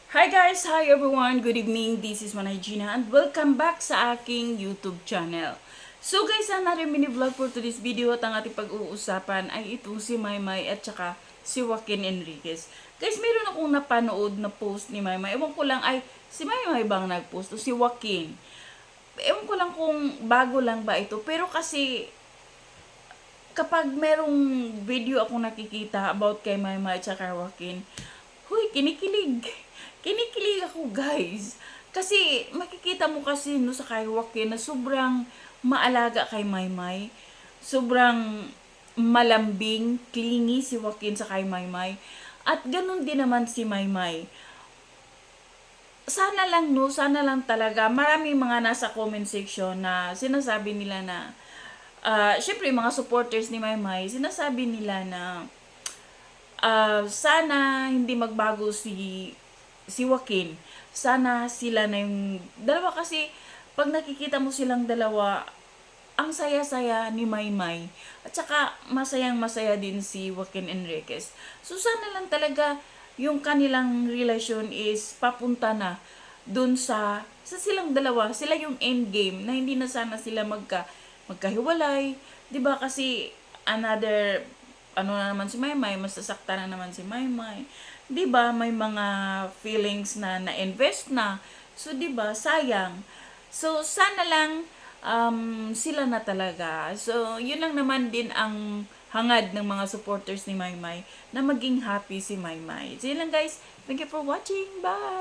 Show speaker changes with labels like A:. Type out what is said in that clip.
A: Hi guys! Hi everyone! Good evening! This is Manay Gina and welcome back sa aking YouTube channel. So guys, another mini vlog for today's video at ang ating pag-uusapan ay itong si Maymay at saka si Joaquin Enriquez. Guys, meron akong napanood na post ni Maymay. Ewan ko lang ay si Maymay bang nag-post o si Joaquin. Ewan ko lang kung bago lang ba ito. Pero kasi kapag merong video ako nakikita about kay Maymay at saka Joaquin, huy, kinikilig. Kinikilig ako, guys. Kasi, makikita mo kasi no, sa kay Joaquin na sobrang maalaga kay Maymay. Sobrang malambing, clingy si Joaquin sa kay Maymay. At ganun din naman si Maymay. Sana lang, no, sana lang talaga. Maraming mga nasa comment section na sinasabi nila na, syempre, mga supporters ni Maymay, sinasabi nila na, sana hindi magbago si Joaquin. Sana sila na yung dalawa kasi pag nakikita mo silang dalawa, ang saya-saya ni Maymay. At saka masayang masaya din si Joaquin Enriquez. So sana lang talaga yung kanilang relasyon is papunta na dun sa silang dalawa. Sila yung end game na hindi na sana sila magkahiwalay. 'Di ba kasi another ano na naman si Maymay, masasaktan na naman si Maymay. 'Di ba may mga feelings na na-invest na. So 'di ba sayang. So sana lang sila na talaga. So yun lang naman din ang hangad ng mga supporters ni Maymay na maging happy si Maymay. So yun lang guys. Thank you for watching. Bye!